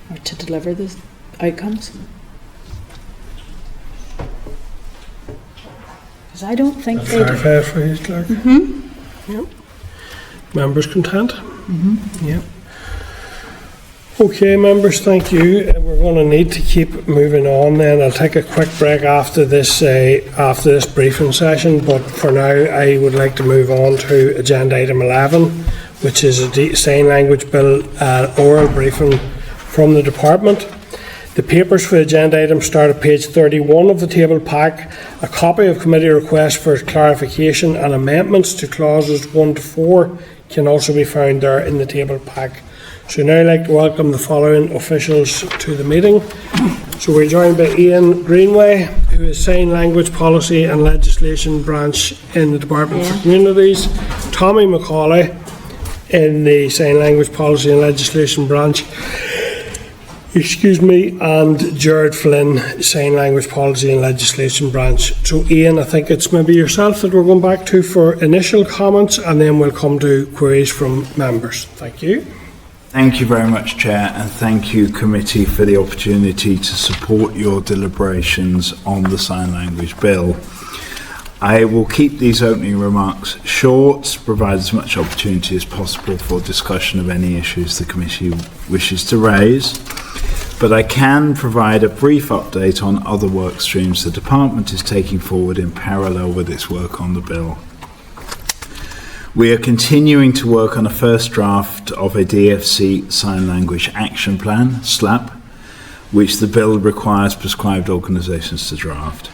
or to deliver the outcomes? Because I don't think they do. Fair for you, Clerk. Yep. Members content? Yep. Okay, members, thank you. We're going to need to keep moving on then. I'll take a quick break after this briefing session, but for now I would like to move on to agenda item 11, which is a sign language bill oral briefing from the department. The papers for the agenda item start at page 31 of the table pack. A copy of committee requests for clarification and amendments to clauses 1 to 4 can also be found there in the table pack. So now I'd like to welcome the following officials to the meeting. So we're joined by Iain Greenway, who is Sign Language Policy and Legislation Branch in the Department for Communities, Tommy McAuley in the Sign Language Policy and Legislation Branch, and Gerard Flynn, Sign Language Policy and Legislation Branch. So Iain, I think it's maybe yourself that we're going back to for initial comments, and then we'll come to queries from members. Thank you. Thank you very much, Chair, and thank you, Committee, for the opportunity to support your deliberations on the Sign Language Bill. I will keep these opening remarks short, to provide as much opportunity as possible for discussion of any issues the Committee wishes to raise, but I can provide a brief update on other work streams the Department is taking forward in parallel with its work on the bill. We are continuing to work on a first draft of a DFC Sign Language Action Plan, SLAP, which the bill requires prescribed organisations to draft.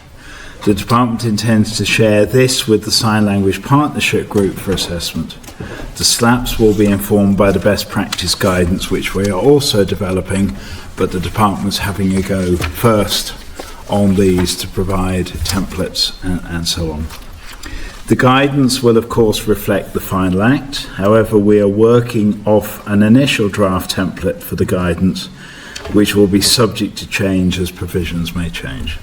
The Department intends to share this with the Sign Language Partnership Group for assessment. The SLAPs will be informed by the best practice guidance, which we are also developing, but the Department's having a go first on these to provide templates and so on. The guidance will of course reflect the final act. However, we are working off an initial draft template for the guidance, which will be subject to change as provisions may change.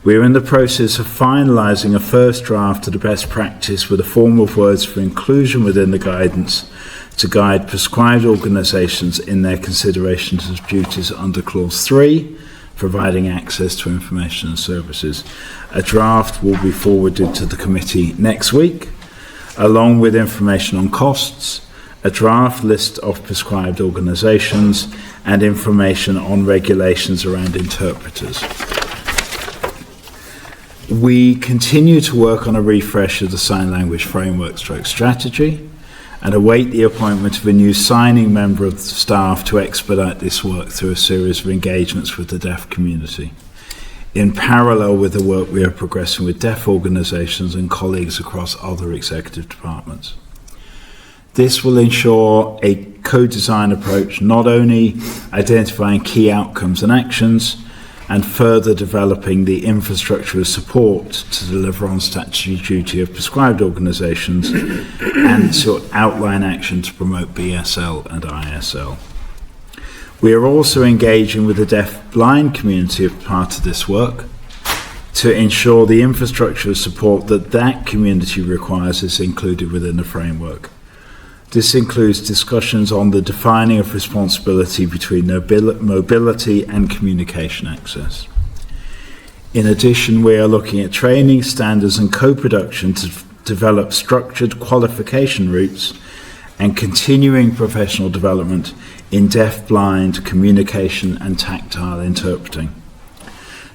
We are in the process of finalising a first draft of the best practice with a form of words for inclusion within the guidance to guide prescribed organisations in their considerations of duties under Clause 3, providing access to information and services. A draft will be forwarded to the committee next week, along with information on costs, a draft list of prescribed organisations, and information on regulations around interpreters. We continue to work on a refresh of the Sign Language Framework strategy and await the appointment of a new signing member of the staff to expedite this work through a series of engagements with the deaf community, in parallel with the work we are progressing with deaf organisations and colleagues across other executive departments. This will ensure a co-design approach, not only identifying key outcomes and actions, and further developing the infrastructure of support to deliver on statutory duty of prescribed organisations and to outline action to promote BSL and ISL. We are also engaging with the deaf-blind community as part of this work to ensure the infrastructure of support that community requires is included within the framework. This includes discussions on the defining of responsibility between mobility and communication access. In addition, we are looking at training standards and co-production to develop structured qualification routes and continuing professional development in deaf-blind communication and tactile interpreting.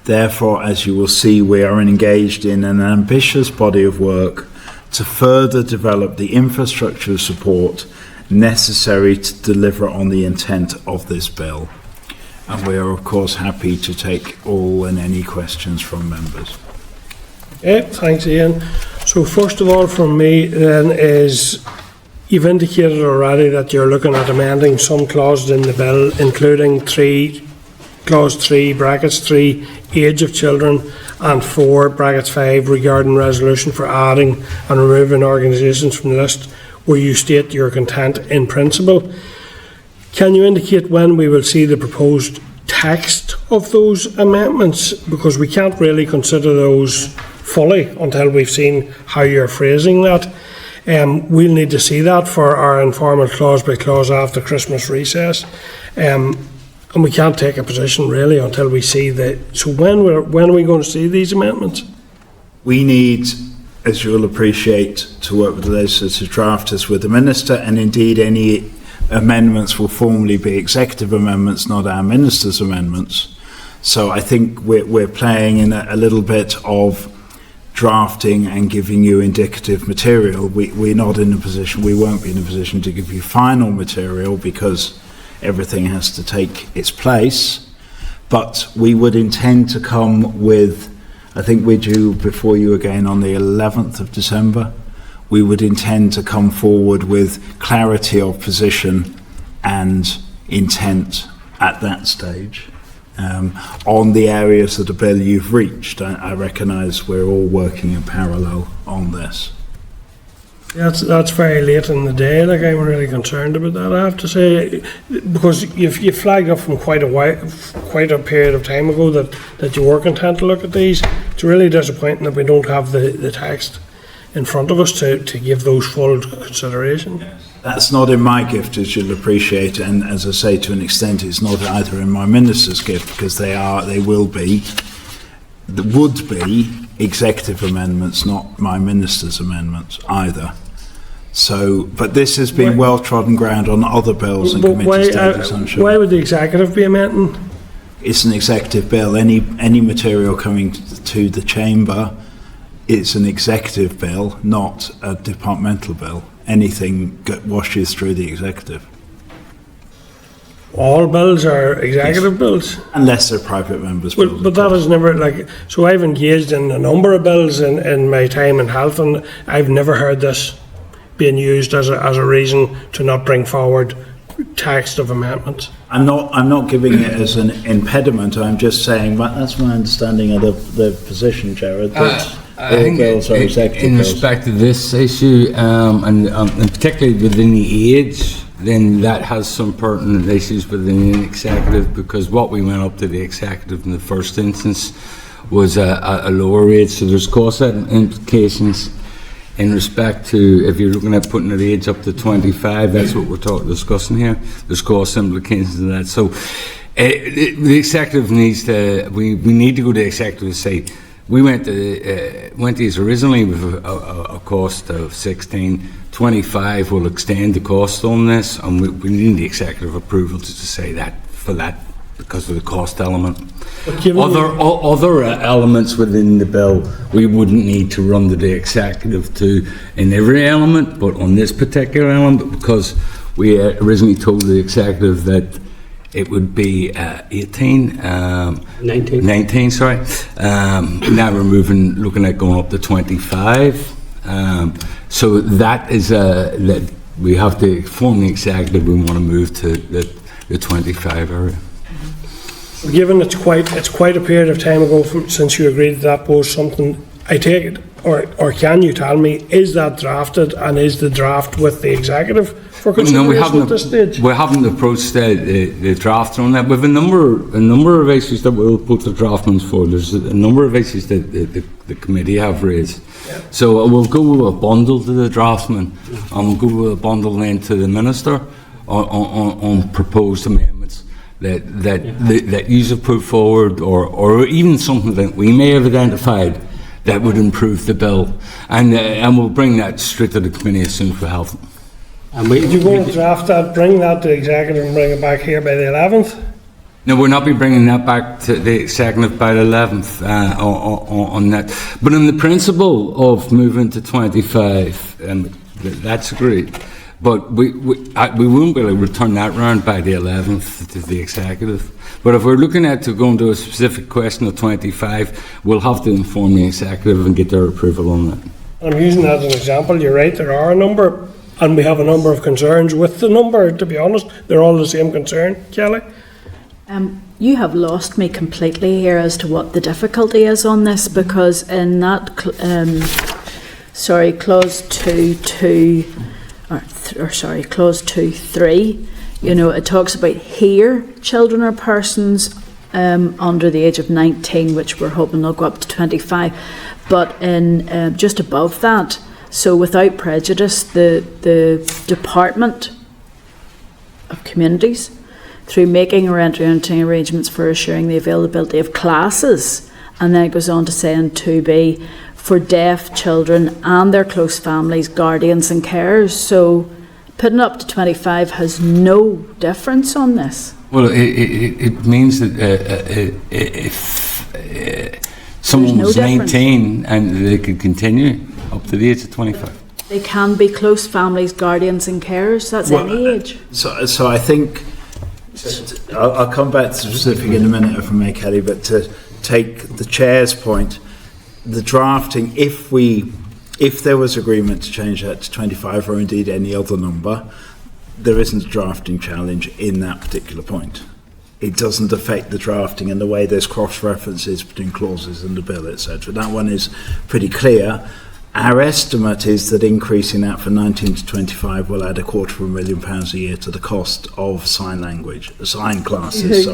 Therefore, as you will see, we are engaged in an ambitious body of work to further develop the infrastructure of support necessary to deliver on the intent of this bill. And we are, of course, happy to take all and any questions from members. Okay, thanks, Iain. So first of all from me then is, you've indicated already that you're looking at amending some clauses in the bill, including clause 3, brackets 3, age of children, and 4, brackets 5, regarding resolution for adding and removing organisations from the list where you state your content in principle. Can you indicate when we will see the proposed text of those amendments? Because we can't really consider those fully until we've seen how you're phrasing that. We'll need to see that for our informal clause by clause after Christmas recess. And we can't take a position really until we see so when are we going to see these amendments? We need, as you'll appreciate, to work with the legislative drafters, with the Minister, and indeed any amendments will formally be executive amendments, not our Minister's amendments. So I think we're playing in a little bit of drafting and giving you indicative material. We're not in a position, we won't be in a position to give you final material because everything has to take its place. But we would intend to come with, I think we're due before you again on the 11th of December. We would intend to come forward with clarity of position and intent at that stage. On the areas of the bill you've reached, I recognise we're all working in parallel on this. That's very late in the day. Like, I'm really concerned about that, I have to say, because you flagged up from quite a period of time ago that you were content to look at these. It's really disappointing that we don't have the text in front of us to give those full consideration. That's not in my gift, as you'll appreciate, and as I say, to an extent, it's not either in my Minister's gift, because they would be executive amendments, not my Minister's amendments either. So, but this has been well-trodden ground on other bills and committee status, I'm sure. Why would the executive be amending? It's an executive bill. Any material coming to the chamber, it's an executive bill, not a departmental bill. Anything washes through the executive. All bills are executive bills? Unless they're private members' bills. But that has never, so I've engaged in a number of bills in my time in health, and I've never heard this being used as a reason to not bring forward text of amendments. I'm not giving it as an impediment. I'm just saying, but that's my understanding of the position, Gerard. I think in respect to this issue, and particularly within the age, then that has some pertinent issues within the executive, because what we went up to the executive in the first instance was a lower age, so there's cost implications in respect to, if you're looking at putting the age up to 25, that's what we're discussing here. There's cost implications to that. So the executive needs to, we need to go to the executive and say, we went to these originally with a cost of 16. 25 will extend the cost on this, and we need the executive approval to say that for that, because of the cost element. Other elements within the bill, we wouldn't need to run to the executive in every element, but on this particular element, because we originally told the executive that it would be 19, sorry. Now we're looking at going up to 25. So that is that we have to form the executive. We want to move to the 25 area. Given it's quite a period of time ago since you agreed that was something, I take it, or can you tell me, is that drafted, and is the draft with the executive for consideration at this stage? We haven't approached the draft on that. We have a number of issues that we'll put the draftments for. There's a number of issues that the committee have raised. Yeah. So we'll go with a bundle to the draftsman, and we'll go with a bundle then to the Minister on proposed amendments that you have put forward, or even something that we may have identified that would improve the bill, and we'll bring that straight to the committee as soon as we have them. Did you go and draft that, bring that to the executive and bring it back here by the 11th? No, we'll not be bringing that back to the executive by the 11th on that. But in the principle of moving to 25, that's agreed. But we won't be able to return that round by the 11th to the executive. But if we're looking at to go into a specific question of 25, we'll have to inform the executive and get their approval on that. I'm using that as an example. You're right, there are a number, and we have a number of concerns with the number, to be honest. They're all the same concern. Kelly? You have lost me completely here as to what the difficulty is on this, because in that, clause 2.3, it talks about here, children or persons under the age of 19, which we're hoping they'll go up to 25. But in just above that, so without prejudice, the Department of Communities through making or entering into arrangements for assuring the availability of classes. And then it goes on to say in 2B, for deaf children and their close families, guardians and carers. So putting up to 25 has no difference on this. Well, it means that if someone was 19 and they could continue up to the age of 25. They can be close families, guardians and carers. That's any age. So I think, I'll come back to specific in a minute if I may, Kelly, but to take the chair's point, the drafting, if there was agreement to change that to 25 or indeed any other number, there isn't a drafting challenge in that particular point. It doesn't affect the drafting in the way there's cross-references between clauses in the bill, etc. That one is pretty clear. Our estimate is that increasing that from 19 to 25 will add £250,000 a year to the cost of sign classes,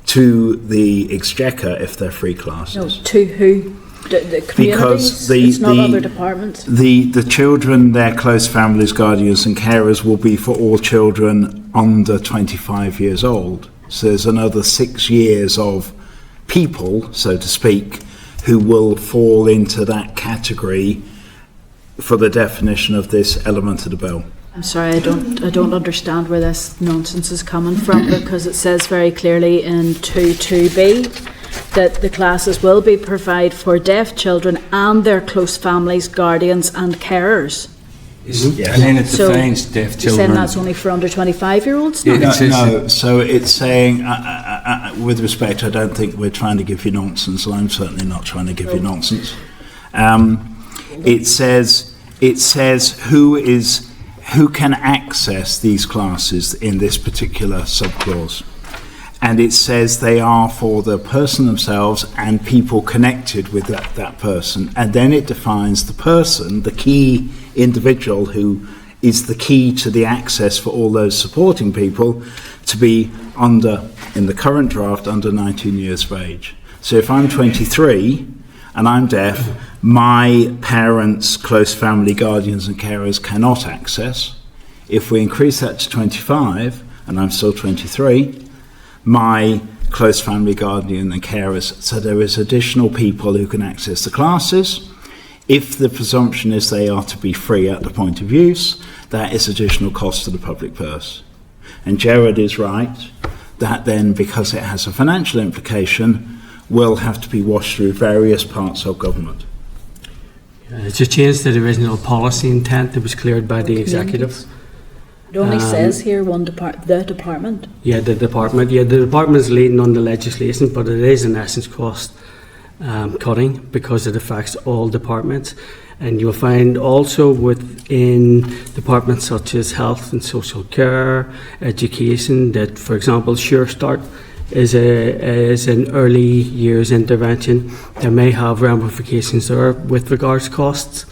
to the Exchequer if they're free classes. No, to who? The communities? Because it's not other departments. The children, their close families, guardians and carers will be for all children under 25 years old. So there's another 6 years of people, so to speak, who will fall into that category for the definition of this element of the bill. I'm sorry, I don't understand where this nonsense is coming from, because it says very clearly in 2.2b that the classes will be provided for deaf children and their close families, guardians and carers. Yes. And then it defines deaf children. You're saying that's only for under 25-year-olds? No, so it's saying, with respect, I don't think we're trying to give you nonsense. I'm certainly not trying to give you nonsense. It says who can access these classes in this particular subclause. And it says they are for the person themselves and people connected with that person. And then it defines the person, the key individual who is the key to the access for all those supporting people, to be in the current draft, under 19 years of age. So if I'm 23 and I'm deaf, my parents, close family, guardians and carers cannot access. If we increase that to 25 and I'm still 23, my close family, guardian and carers, so there is additional people who can access the classes. If the presumption is they are to be free at the point of use, that is additional cost to the public purse. And Gerard is right that then, because it has a financial implication, will have to be washed through various parts of government. It's a change to the original policy intent that was cleared by the executive. It only says here the department. Yeah, the department. Yeah, the department is leading on the legislation, but it is in essence cost cutting because it affects all departments. And you'll find also within departments such as health and social care, education, that, for example, Sure Start is an early years intervention. There may have ramifications there with regards to costs.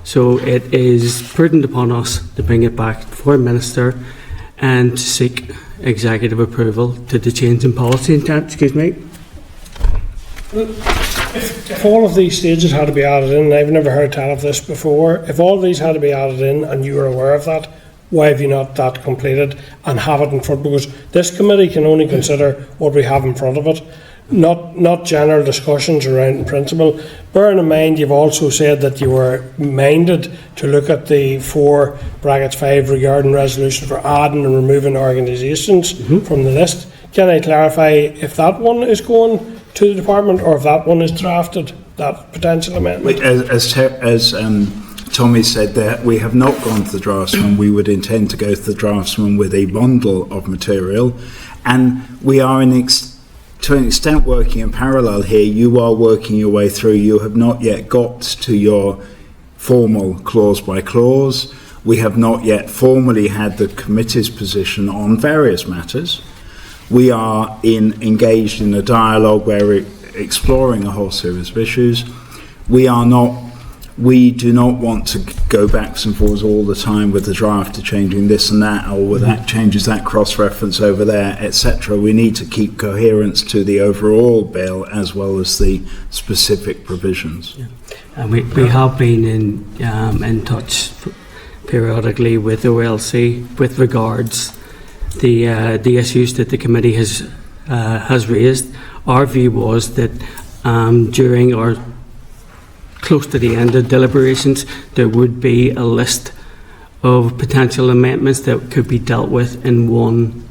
So it is prudent upon us to bring it back before Minister and seek executive approval to the change in policy intent. If all of these stages had to be added in, and I've never heard tell of this before, if all of these had to be added in and you were aware of that, why have you not that completed and have it in front? Because this committee can only consider what we have in front of it, not general discussions around principle. Bearing in mind, you've also said that you were minded to look at the 4(5) regarding resolution for adding and removing organisations from the list. Can I clarify if that one is going to the department or if that one is drafted, that potential amendment? As Tommy said, that we have not gone to the draftsman. We would intend to go to the draftsman with a bundle of material, and we are to an extent working in parallel here. You are working your way through. You have not yet got to your formal clause by clause. We have not yet formally had the committee's position on various matters. We are engaged in a dialogue where we're exploring a whole series of issues. We do not want to go backs and forwards all the time with the draft to changing this and that, or that changes that cross-reference over there, etc. We need to keep coherence to the overall bill as well as the specific provisions. Yeah. And we have been in touch periodically with OLC with regards the issues that the committee has raised. Our view was that during or close to the end of deliberations, there would be a list of potential amendments that could be dealt with in one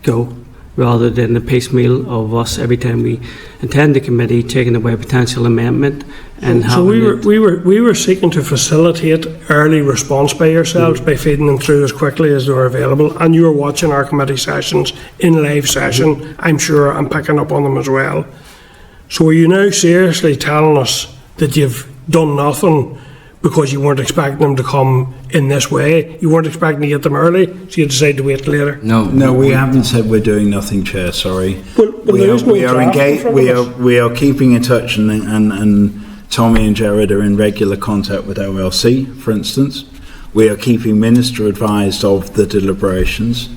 go, rather than the piecemeal of us every time we attend the committee taking away a potential amendment. And so we were seeking to facilitate early response by yourselves by feeding them through as quickly as they were available, and you were watching our committee sessions in live session. I'm sure I'm picking up on them as well. So are you now seriously telling us that you've done nothing because you weren't expecting them to come in this way? You weren't expecting to get them early, so you decided to wait later? No, we haven't said we're doing nothing, Chair, sorry. We are keeping in touch, and Tommy and Gerard are in regular contact with OLC, for instance. We are keeping Minister advised of the deliberations.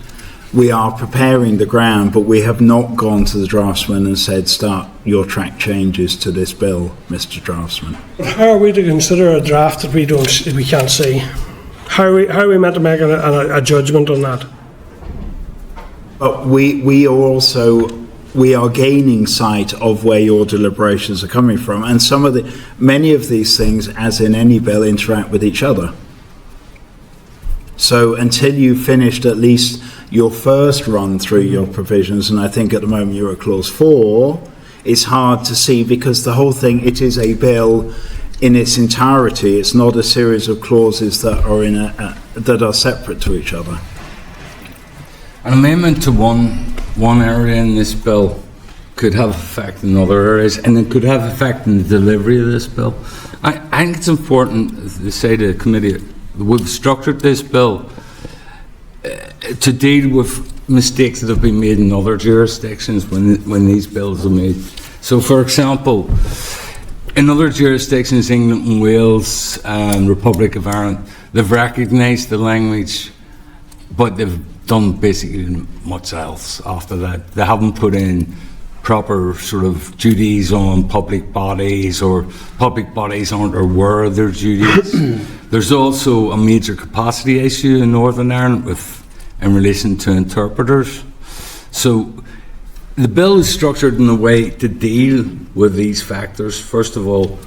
We are preparing the ground, but we have not gone to the draftsman and said, start your track changes to this bill, Mr. Draftsman. How are we to consider a draft that we can't see? How are we meant to make a judgment on that? But we are gaining sight of where your deliberations are coming from, and many of these things, as in any bill, interact with each other. So until you've finished at least your first run through your provisions, and I think at the moment you're at clause 4, it's hard to see, because the whole thing, it is a bill in its entirety. It's not a series of clauses that are that are separate to each other. An amendment to one area in this bill could have effect in other areas, and it could have effect in the delivery of this bill. I think it's important to say to the committee, we've structured this bill to deal with mistakes that have been made in other jurisdictions when these bills are made. So, for example, in other jurisdictions, England and Wales and Republic of Ireland, they've recognised the language, but they've done basically much else after that. They haven't put in proper sort of duties on public bodies, or public bodies aren't aware of their duties. There's also a major capacity issue in Northern Ireland in relation to interpreters. So the bill is structured in a way to deal with these factors. First of all,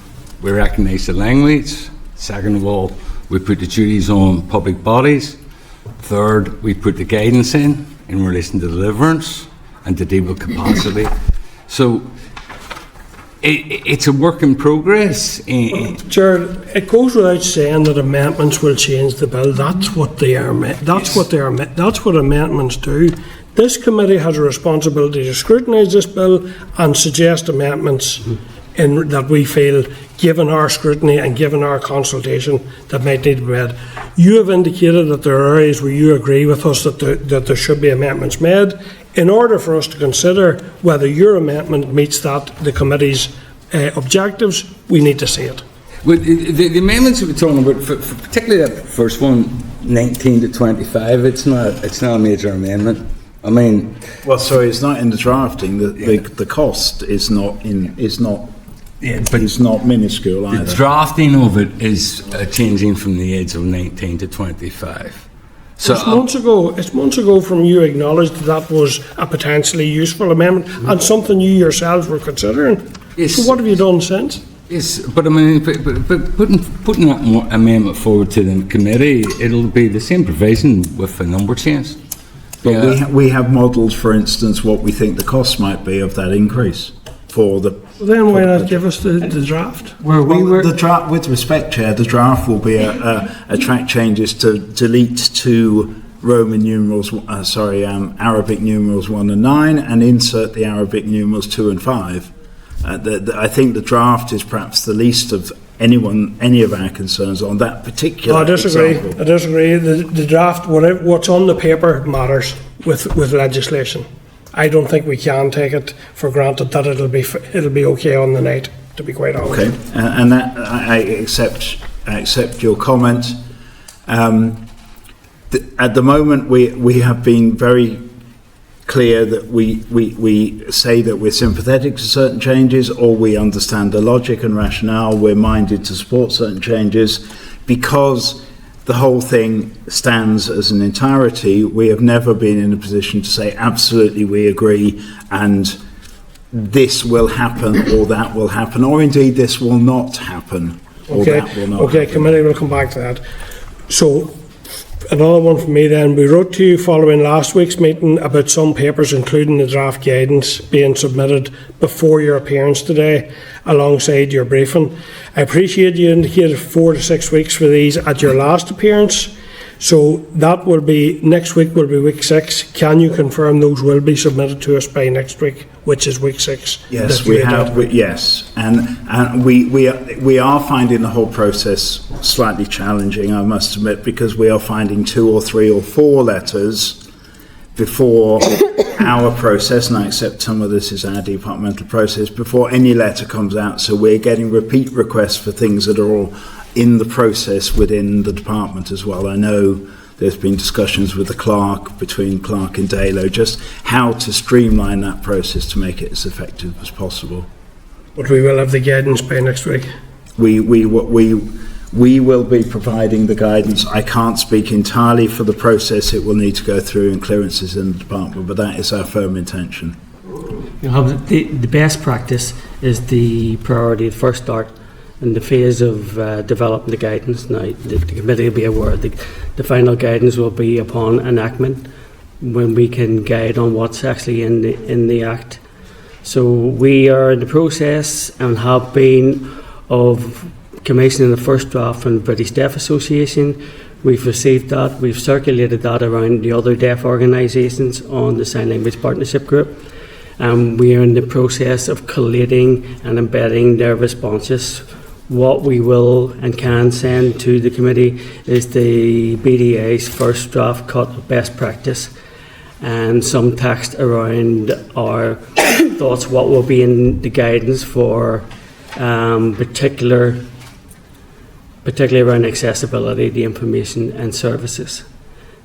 we recognise the language. Second of all, we put the duties on public bodies. Third, we put the guidance in relation to deliverance and to deal with capacity. So it's a work in progress. Gerard, it goes without saying that amendments will change the bill. That's what they are. That's what amendments do. This committee has a responsibility to scrutinise this bill and suggest amendments that we feel, given our scrutiny and given our consultation, that might need to be made. You have indicated that there are areas where you agree with us that there should be amendments made. In order for us to consider whether your amendment meets the committee's objectives, we need to see it. Well, the amendments we're talking about, for particularly that first one, 19 to 25, it's not a major amendment. I mean, well, sorry, it's not in the drafting. The cost is not but it's not minuscule either. The drafting of it is changing from the age of 19 to 25. So it's months ago from you acknowledged that was a potentially useful amendment and something you yourselves were considering. Yes. So what have you done since? Yes, but I mean, but putting that amendment forward to the committee, it'll be the same provision with a number change. But we have modelled, for instance, what we think the cost might be of that increase for the. Then why not give us the draft? The draft, with respect, Chair, the draft will be a track changes to delete two Roman numerals, Arabic numerals 1 and 9, and insert the Arabic numerals 2 and 5. I think the draft is perhaps the least of any of our concerns on that particular. I disagree. Example. I disagree. The draft, what's on the paper, matters with legislation. I don't think we can take it for granted that it'll be okay on the night, to be quite honest. Okay, and that I accept your comment. At the moment, we have been very clear that we say that we're sympathetic to certain changes, or we understand the logic and rationale. We're minded to support certain changes because the whole thing stands as an entirety, we have never been in a position to say absolutely we agree and this will happen or that will happen, or indeed this will not happen or that will not happen. Committee will come back to that. So another one from me then. We wrote to you following last week's meeting about some papers, including the draft guidance, being submitted before your appearance today alongside your briefing. I appreciate you indicated 4 to 6 weeks for these at your last appearance. So that will be, next week will be week 6. Can you confirm those will be submitted to us by next week, which is week 6? Yes, we have. Yes, and we are finding the whole process slightly challenging, I must admit, because we are finding 2 or 3 or 4 letters before our process, and I accept some of this is our departmental process, before any letter comes out. So we're getting repeat requests for things that are all in the process within the department as well. I know there's been discussions with the clerk, between clerk and Dalo, just how to streamline that process to make it as effective as possible. But we will have the guidance by next week. We will be providing the guidance. I can't speak entirely for the process it will need to go through and clearances in the department, but that is our firm intention. The best practice is the priority, the first start in the phase of developing the guidance. Now, the committee will be aware the final guidance will be upon enactment, when we can guide on what's actually in the Act. So we are in the process and have been of commissioning the first draft from the British Deaf Association. We've received that, we've circulated that around the other deaf organisations on the Sign Language Partnership Group. We are in the process of collating and embedding their responses. What we will and can send to the committee is the BDA's first draft cut of best practice and some text around our thoughts, what will be in the guidance for particularly around accessibility, the information and services.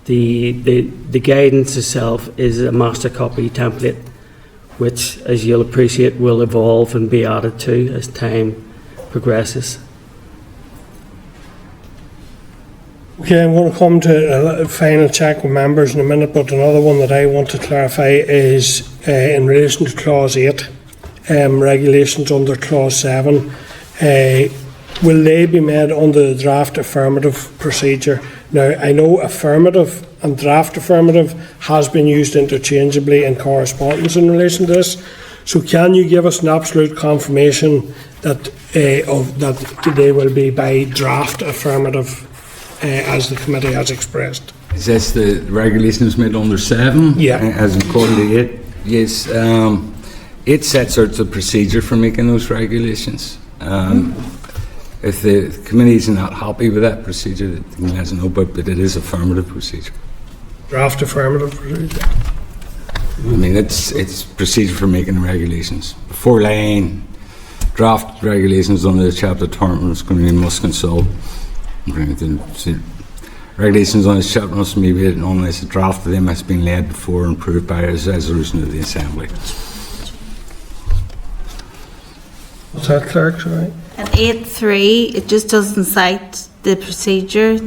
The guidance itself is a master copy template, which, as you'll appreciate, will evolve and be added to as time progresses. Okay, I'm going to come to a final check with members in a minute, but another one that I want to clarify is in relation to Clause 8, regulations under Clause 7. Will they be made under the draft affirmative procedure? Now, I know affirmative and draft affirmative has been used interchangeably in correspondence in relation to this. So can you give us an absolute confirmation that that they will be by draft affirmative as the committee has expressed? Is this the regulations made under 7? Yeah. As in quarterly 8? Yes. It sets out the procedure for making those regulations. If the committee is not happy with that procedure, they can let us know, but it is affirmative procedure. Draft affirmative procedure? I mean, it's procedure for making regulations. Before laying draft regulations under the chapter terms, committee must consult. Regulations on this chapter must be made unless a draft of them has been laid before and approved by a resolution of the Assembly. What's that, clerk? Sorry. At 8.3, it just doesn't cite the procedure.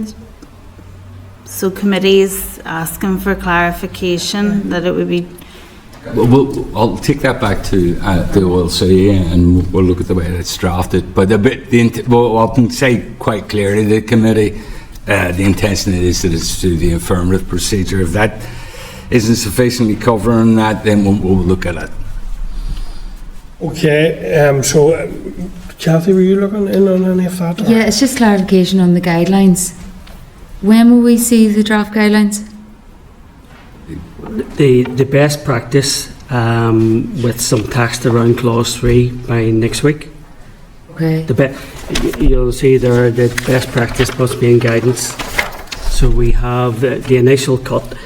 So committee is asking for clarification that it would be. I'll take that back to the OLC and we'll look at the way it's drafted. But I can say quite clearly the committee, the intention is that it's through the affirmative procedure. If that isn't sufficiently covering that, then we'll look at it. Okay, so Kathy, were you looking in on any of that? Yeah, it's just clarification on the guidelines. When will we see the draft guidelines? The best practice with some text around Clause 3 by next week. Okay. You'll see there the best practice must be in guidance. So we have the initial cut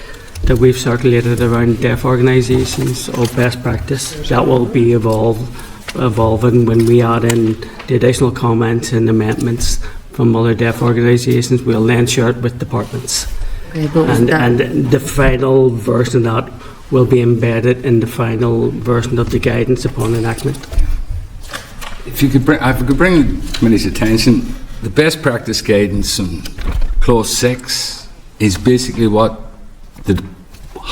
that we've circulated around deaf organisations of best practice. That will be evolving when we add in the additional comments and amendments from other deaf organisations. We'll then share it with departments. Okay, but and the final version of that will be embedded in the final version of the guidance upon enactment. If you could bring the committee's attention, the best practice guidance and clause 6 is basically what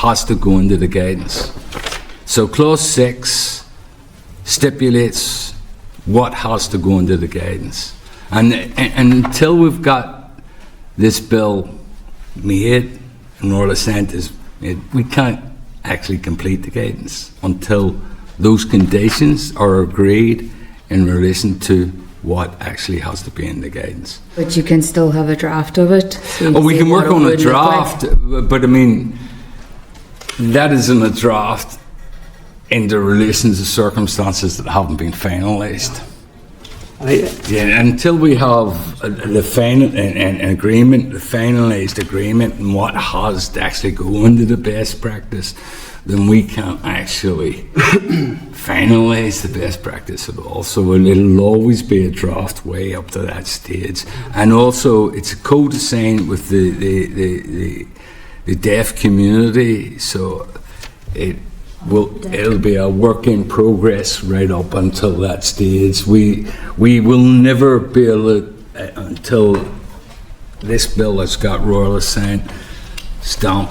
has to go into the guidance. So clause 6 stipulates what has to go into the guidance. And until we've got this bill made and Royal Assent is made, we can't actually complete the guidance until those conditions are agreed in relation to what actually has to be in the guidance. But you can still have a draft of it. So we can work on a draft, but I mean, that isn't a draft in the relations of circumstances that haven't been finalised. Until we have an agreement, the finalised agreement, and what has to actually go into the best practice, then we can't actually finalise the best practice at all. So it'll always be a draft way up to that stage. And also, it's a co-design with the deaf community, so it'll be a work in progress right up until that stage. We will never be able to, until this bill has got Royal Assent stamp,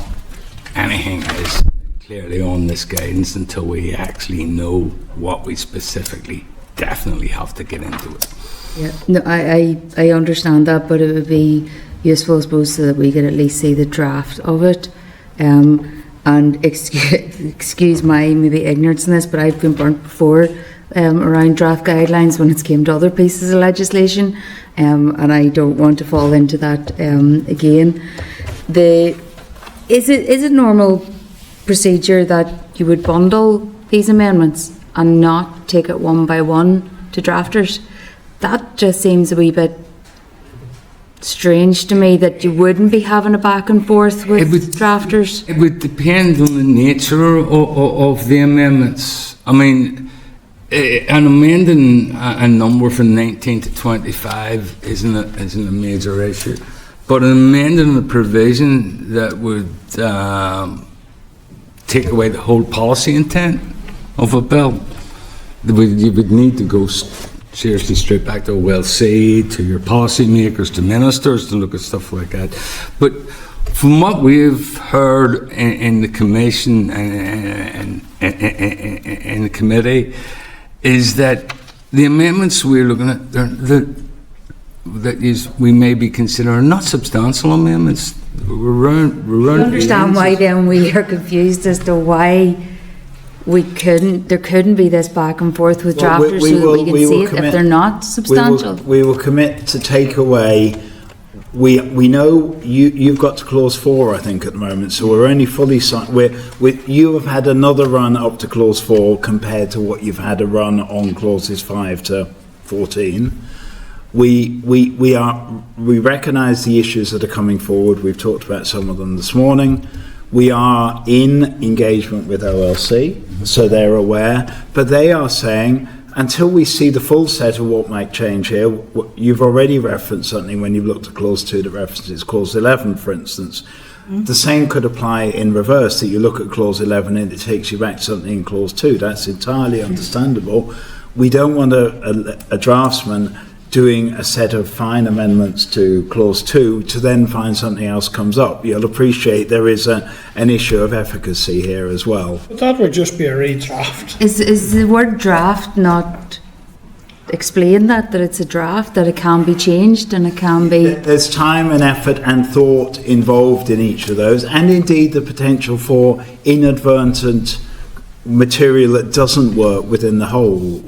anything is clearly on this guidance until we actually know what we specifically definitely have to get into it. Yeah, no, I understand that, but it would be useful, I suppose, so that we could at least see the draft of it. And excuse my maybe ignorance in this, but I've been burnt before around draft guidelines when it came to other pieces of legislation, and I don't want to fall into that again. Is it normal procedure that you would bundle these amendments and not take it one by one to drafters? That just seems a wee bit strange to me, that you wouldn't be having a back and forth with drafters. It would depend on the nature of the amendments. I mean, an amending a number from 19 to 25 isn't a major issue, but an amending a provision that would take away the whole policy intent of a bill, you would need to go seriously straight back to OLC, to your policy makers, to ministers, to look at stuff like that. But from what we've heard in the commission and in the committee, is that the amendments we're looking at, we may be considering not substantial amendments. I understand why then we are confused as to why there couldn't be this back and forth with drafters so that we can see it if they're not substantial. We will commit to take away. We know you've got to clause 4, I think, at the moment. So we're only fully you have had another run up to clause 4 compared to what you've had a run on clauses 5 to 14. We recognise the issues that are coming forward. We've talked about some of them this morning. We are in engagement with OLC, so they're aware, but they are saying, until we see the full set of what might change here, you've already referenced something when you've looked at clause 2 that references clause 11, for instance. The same could apply in reverse, that you look at clause 11 and it takes you back to something in clause 2. That's entirely understandable. We don't want a draftsman doing a set of fine amendments to clause 2 to then find something else comes up. You'll appreciate there is an issue of efficacy here as well. But that would just be a redraft. Is the word draft not explain that it's a draft, that it can be changed and it can be... There's time and effort and thought involved in each of those, and indeed the potential for inadvertent material that doesn't work within the whole.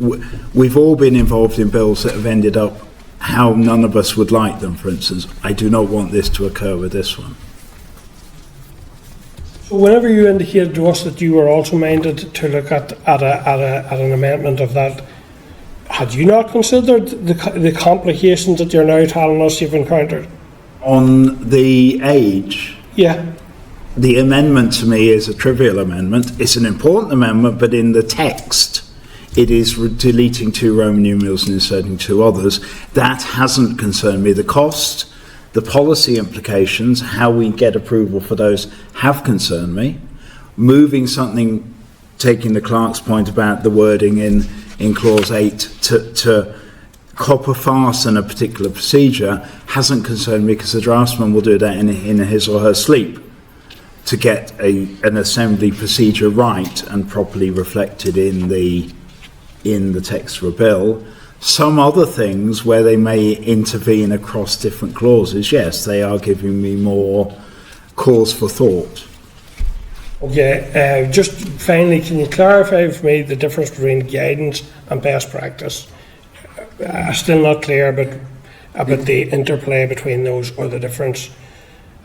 We've all been involved in bills that have ended up how none of us would like them, for instance. I do not want this to occur with this one. So whenever you indicated to us that you were also minded to look at an amendment of that, had you not considered the complications that you're now telling us you've encountered? On the age? Yeah. The amendment to me is a trivial amendment. It's an important amendment, but in the text, it is deleting 2 Roman numerals and inserting 2 others. That hasn't concerned me. The cost, the policy implications, how we get approval for those have concerned me. Moving something, taking the clerk's point about the wording in clause 8 to copper fasten a particular procedure hasn't concerned me, because the draftsman will do that in his or her sleep to get an assembly procedure right and properly reflected in the text of a bill. Some other things where they may intervene across different clauses, yes, they are giving me more cause for thought. Okay, just finally, can you clarify for me the difference between guidance and best practice? I'm still not clear about the interplay between those, or the difference.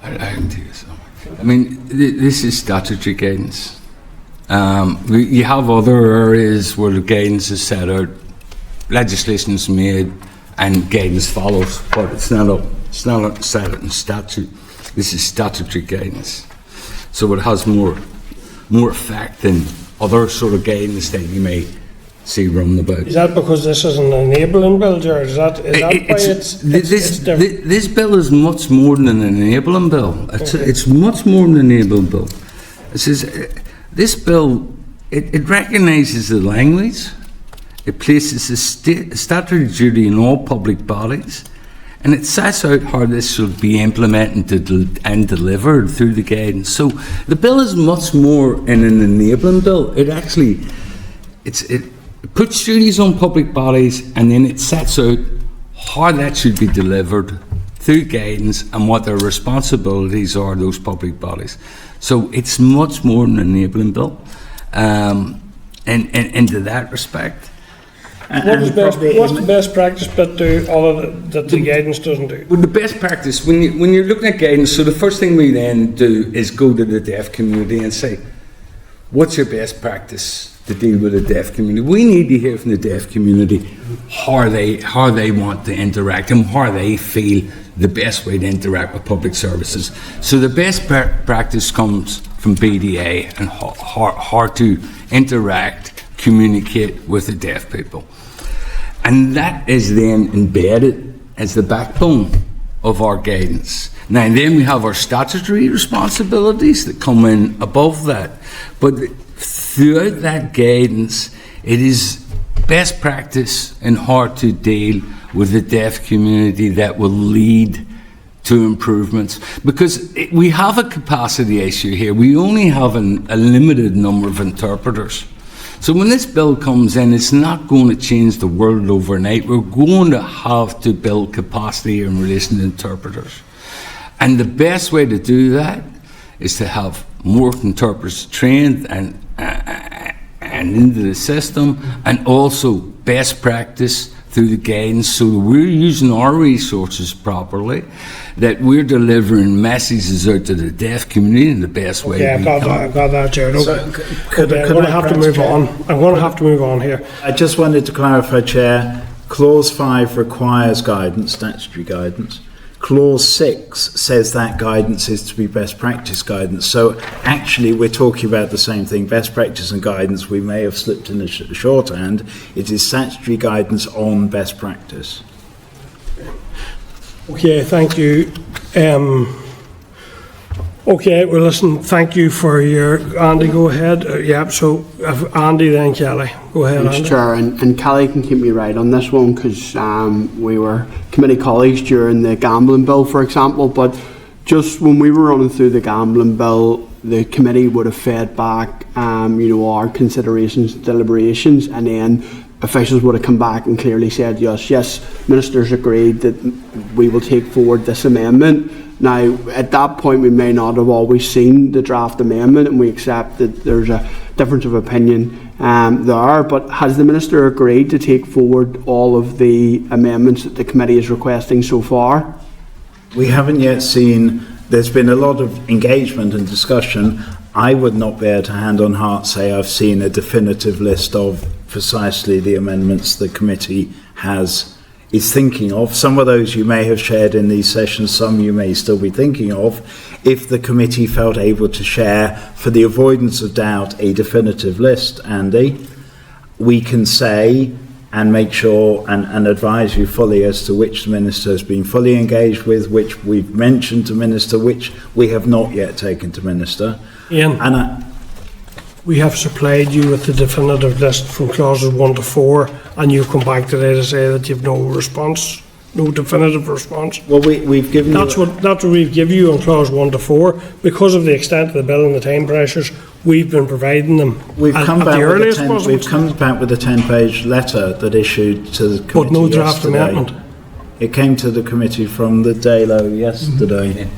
I can tell you something. I mean, this is statutory guidance. You have other areas where the guidance is set out, legislation is made, and guidance follows, but it's not set out in statute. This is statutory guidance, so it has more effect than other sort of guidance that you may see running about. Is that because this is an enabling bill, Gerard? Is that why it's different? This bill is much more than an enabling bill. It's much more than an enabling bill. It says this bill, it recognises the language, it places a statutory duty in all public bodies, and it sets out how this should be implemented and delivered through the guidance. So the bill is much more in an enabling bill. It actually, it puts duties on public bodies, and then it sets out how that should be delivered through guidance and what their responsibilities are, those public bodies. So it's much more an enabling bill, and into that respect. What's the best practice bit do other that the guidance doesn't do? Well, the best practice, when you're looking at guidance, so the first thing we then do is go to the deaf community and say, what's your best practice to deal with the deaf community? We need to hear from the deaf community how they want to interact and how they feel the best way to interact with public services. So the best practice comes from BDA and how to interact, communicate with the deaf people. And that is then embedded as the backbone of our guidance. Now, and then we have our statutory responsibilities that come in above that. But throughout that guidance, it is best practice in how to deal with the deaf community that will lead to improvements. Because we have a capacity issue here. We only have a limited number of interpreters. So when this bill comes in, it's not going to change the world overnight. We're going to have to build capacity in relation to interpreters. And the best way to do that is to have more interpreters trained and into the system, and also best practice through the guidance, so that we're using our resources properly, that we're delivering messages out to the deaf community in the best way we can. I got that, Gerard. So, I'm going to have to move on. I'm going to have to move on here. I just wanted to clarify, Chair. Clause 5 requires guidance, statutory guidance. Clause 6 says that guidance is to be best practice guidance. So actually we're talking about the same thing, best practice and guidance. We may have slipped in the shorthand. It is statutory guidance on best practice. Okay, thank you. Okay, well listen, thank you for your... Andy, go ahead. So Andy, then Kelly. Go ahead, Thanks, Andy. Chair, and Kelly can keep me right on this one, because we were committee colleagues during the gambling bill, for example, but just when we were running through the gambling bill, the committee would have fed back our considerations, deliberations, and then officials would have come back and clearly said, yes, ministers agreed that we will take forward this amendment. Now, at that point, we may not have always seen the draft amendment, and we accept that there's a difference of opinion there, but has the Minister agreed to take forward all of the amendments that the committee is requesting so far? We haven't yet seen, there's been a lot of engagement and discussion. I would not be able to hand on heart say I've seen a definitive list of precisely the amendments the committee is thinking of. Some of those you may have shared in these sessions, some you may still be thinking of. If the committee felt able to share, for the avoidance of doubt, a definitive list, Andy, we can say and make sure and advise you fully as to which the Minister has been fully engaged with, which we've mentioned to Minister, which we have not yet taken to Minister. Iain. And we have supplied you with the definitive list from clauses 1 to 4, and you come back today to say that you've no response, no definitive response. Well, we've given that's you... what we've given you on clause 1 to 4. Because of the extent of the bill and the time pressures, we've been providing them We've come back with a 10-page letter that issued to the committee. But no draft yesterday. amendment. It came to the committee from the Dalo yesterday.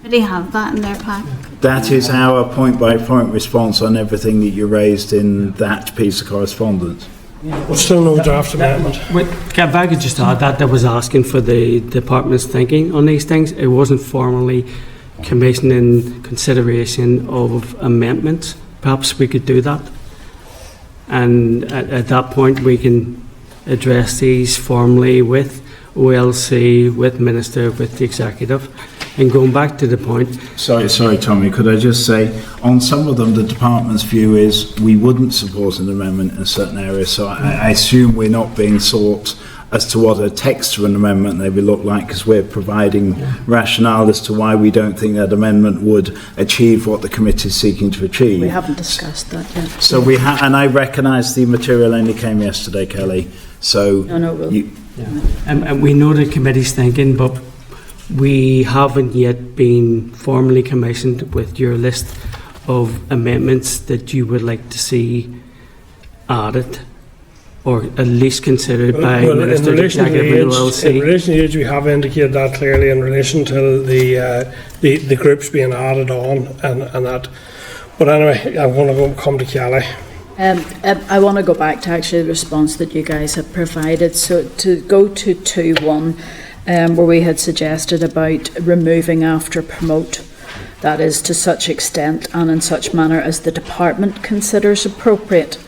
Do they have that in their pack? That is our point-by-point response on everything that you raised in that piece of correspondence. But still no draft amendment. If I could just add that was asking for the department's thinking on these things. It wasn't formally commissioning consideration of amendments. Perhaps we could do that. And at that point we can address these formally with OLC, with Minister, with the Executive. And going back to the point... Sorry, Tommy, could I just say, on some of them, the department's view is we wouldn't support an amendment in certain areas, so I assume we're not being sought as to what a text of an amendment they would look like, because we're providing rationale as to why we don't think that amendment would achieve what the committee is seeking to achieve. We haven't discussed that yet. So and I recognise the material only came yesterday, Kelly, so... No, we'll... And we know the committee's thinking, but we haven't yet been formally commissioned with your list of amendments that you would like to see added, or at least considered by Minister Executive and OLC. In relation to age, we have indicated that clearly in relation to the groups being added on and that. But anyway, I'm going to come to Kelly. I want to go back to actually the response that you guys have provided. So to go to 2.1, where we had suggested about removing after promote, that is to such extent and in such manner as the department considers appropriate.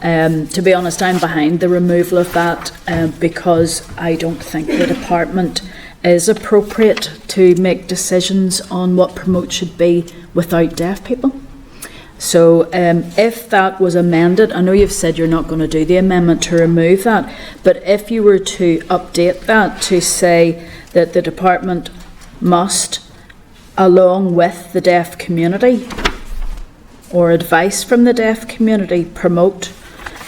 To be honest, I'm behind the removal of that because I don't think the department is appropriate to make decisions on what promote should be without deaf people. So if that was amended, I know you've said you're not going to do the amendment to remove that, but if you were to update that to say that the department must, along with the deaf community or advice from the deaf community, promote,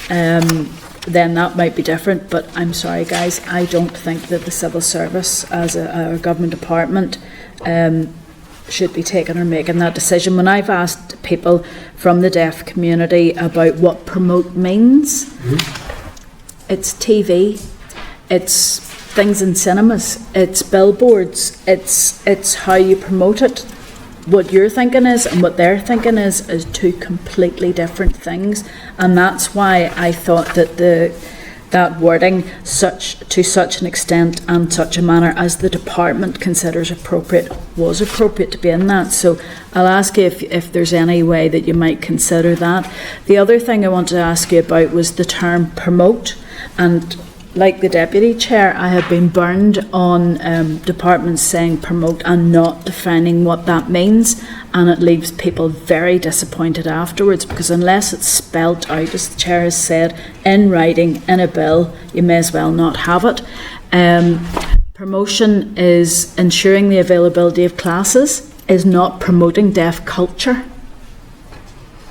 then that might be different. But I'm sorry guys, I don't think that the civil service as a government department should be taking or making that decision. When I've asked people from the deaf community about what promote means, it's TV, it's things in cinemas, it's billboards, it's how you promote it. What you're thinking is and what they're thinking is two completely different things, and that's why I thought that that wording, to such an extent and such a manner as the department considers appropriate, was appropriate to be in that. So I'll ask you if there's any way that you might consider that. The other thing I wanted to ask you about was the term promote, and like the Deputy Chair, I have been burned on departments saying promote and not defining what that means, and it leaves people very disappointed afterwards, because unless it's spelled out, as the Chair has said, in writing, in a bill, you may as well not have it. Promotion is ensuring the availability of classes, is not promoting deaf culture.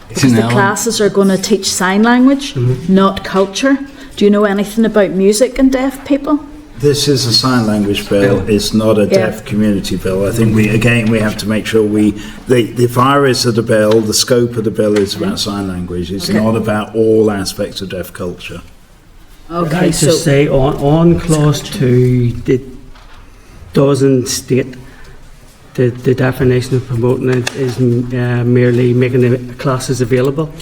Because the classes are going to teach sign language, not culture. Do you know anything about music and deaf people? This is a sign language bill. It's not a deaf community bill. I think we have to make sure the virus of the bill, the scope of the bill is about sign language. It's not about all aspects of deaf culture. Okay, so say on clause 2, it doesn't state the definition of promoting it is merely making the classes available.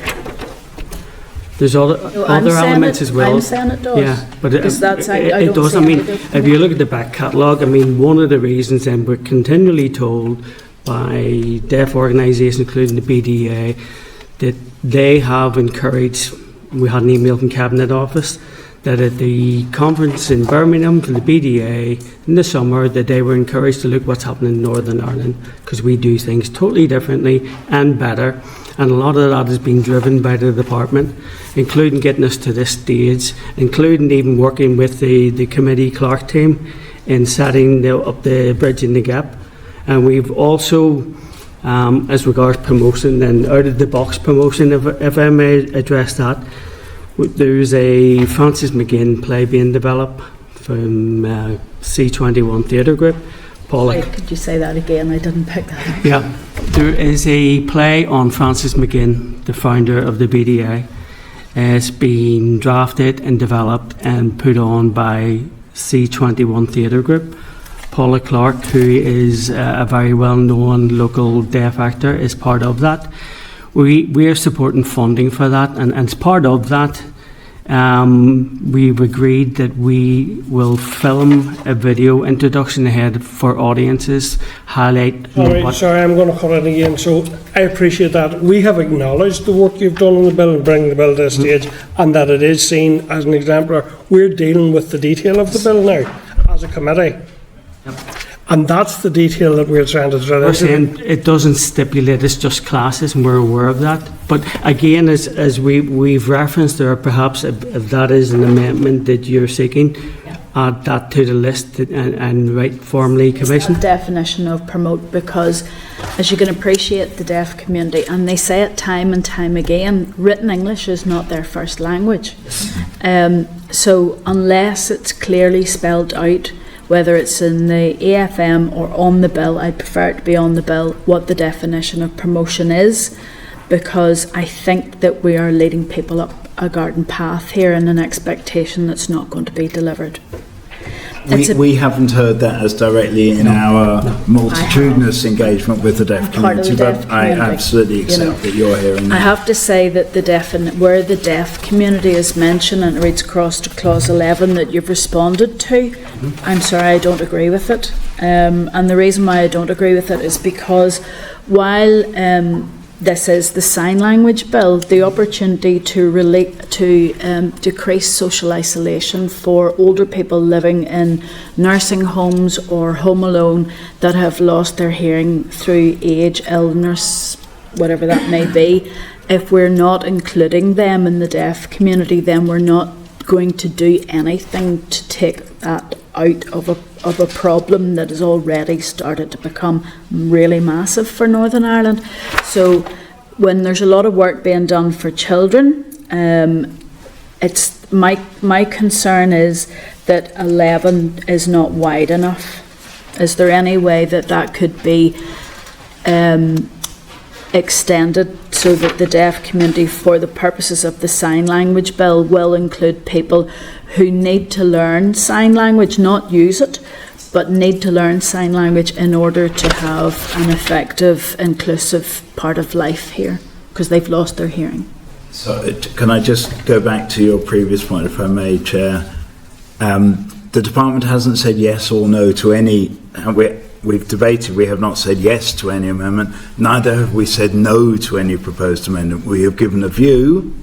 There's other elements as well. I'm saying it does. Yeah, but it does. I mean, if you look at the back catalogue, I mean, one of the reasons, and we're continually told by deaf organisations, including the BDA, that they have encouraged, we had an email from Cabinet Office, that at the conference in Birmingham for the BDA in the summer, that they were encouraged to look what's happening in Northern Ireland, because we do things totally differently and better. And a lot of that is being driven by the department, including getting us to this stage, including even working with the committee clerk team in setting up the bridge in the gap. And we've also As regards promotion and out-of-the-box promotion, if I may address that, there's a Francis McGinn play being developed from C21 Theatre Group. Sorry, could you say that again? I didn't pick that up. Yeah, there is a play on Francis McGinn, the founder of the BDA. It's been drafted and developed and put on by C21 Theatre Group. Paula Clark, who is a very well-known local deaf actor, is part of that. We are supporting funding for that, and as part of that, we've agreed that we will film a video introduction ahead for audiences, highlight... Sorry, I'm going to cut it again. So I appreciate that. We have acknowledged the work you've done on the bill and bringing the bill to the stage, and that it is seen as an exemplar. We're dealing with the detail of the bill now as a committee. Yep. And that's the detail that we're trying to drill We're saying it doesn't stipulate it's just classes, and we're aware of that. But again, as we've referenced there, perhaps if that is an amendment that you're seeking, add that to the list and write formally commission. It's the definition of promote, because as you can appreciate, the deaf community, and they say it time and time again, written English is not their first language. So unless it's clearly spelled out, whether it's in the AFM or on the bill, I prefer it to be on the bill, what the definition of promotion is, because I think that we are leading people up a garden path here in an expectation that's not going to be delivered. We haven't heard that as directly in our multitudinous engagement with the deaf community, but I absolutely accept that you're hearing that. I have to say that where the deaf community is mentioned, and it reads across to clause 11 that you've responded to, I'm sorry, I don't agree with it. And the reason why I don't agree with it is because while this is the sign language bill, the opportunity to relate to decrease social isolation for older people living in nursing homes or home alone that have lost their hearing through age, illness, whatever that may be. If we're not including them in the deaf community, then we're not going to do anything to take that out of a problem that has already started to become really massive for Northern Ireland. So when there's a lot of work being done for children, it's my concern is that 11 is not wide enough. Is there any way that could be extended so that the deaf community, for the purposes of the sign language bill, will include people who need to learn sign language, not use it, but need to learn sign language in order to have an effective, inclusive part of life here, because they've lost their hearing. So can I just go back to your previous point, if I may, Chair? The department hasn't said yes or no to any, we've debated, we have not said yes to any amendment, neither have we said no to any proposed amendment. We have given a view.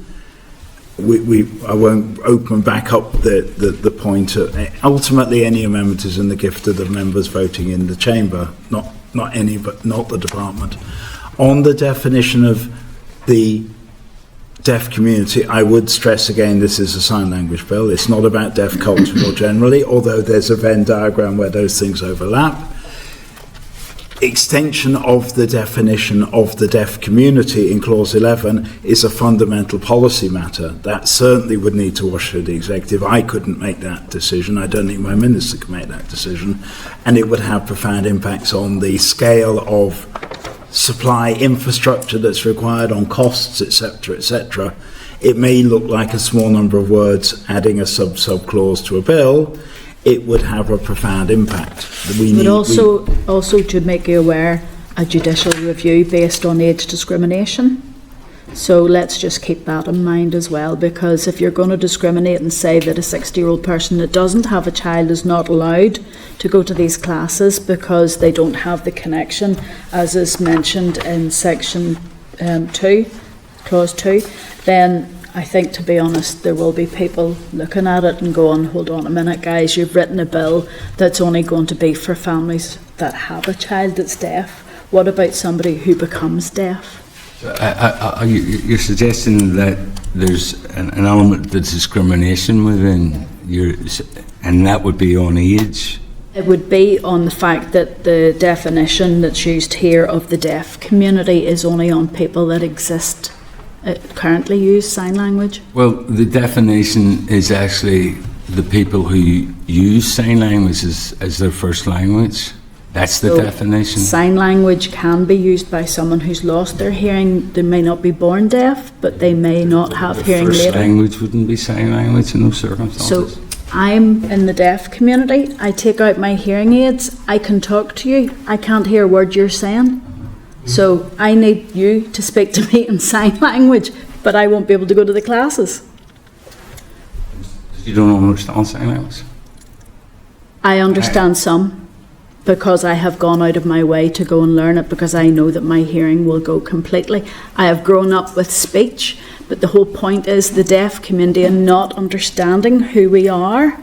I won't open back up the point. Ultimately, any amendment is in the gift of the members voting in the chamber, not any, but not the department. On the definition of the deaf community, I would stress again, this is a sign language bill. It's not about deaf culture more generally, although there's a Venn diagram where those things overlap. Extension of the definition of the deaf community in clause 11 is a fundamental policy matter. That certainly would need to wash through the executive. I couldn't make that decision. I don't think my minister can make that decision. And it would have profound impacts on the scale of supply infrastructure that's required, on costs, etc., etc. It may look like a small number of words adding a sub clause to a bill. It would have a profound impact. Also to make you aware, a judicial review based on age discrimination. So let's just keep that in mind as well, because if you're going to discriminate and say that a 60-year-old person that doesn't have a child is not allowed to go to these classes because they don't have the connection, as is mentioned in section 2, clause 2, then I think, to be honest, there will be people looking at it and going, hold on a minute, guys, you've written a bill that's only going to be for families that have a child that's deaf. What about somebody who becomes deaf? You're suggesting that there's an element of discrimination within and that would be on age? It would be on the fact that the definition that's used here of the deaf community is only on people that exist, currently use sign language. Well, the definition is actually the people who use sign language as their first language. That's the definition. Sign language can be used by someone who's lost their hearing. They may not be born deaf, but they may not have hearing later. First language wouldn't be sign language in those circumstances. So I'm in the deaf community. I take out my hearing aids. I can talk to you. I can't hear a word you're saying. So I need you to speak to me in sign language, but I won't be able to go to the classes. You don't understand sign language? I understand some, because I have gone out of my way to go and learn it, because I know that my hearing will go completely. I have grown up with speech, but the whole point is the deaf community and not understanding who we are.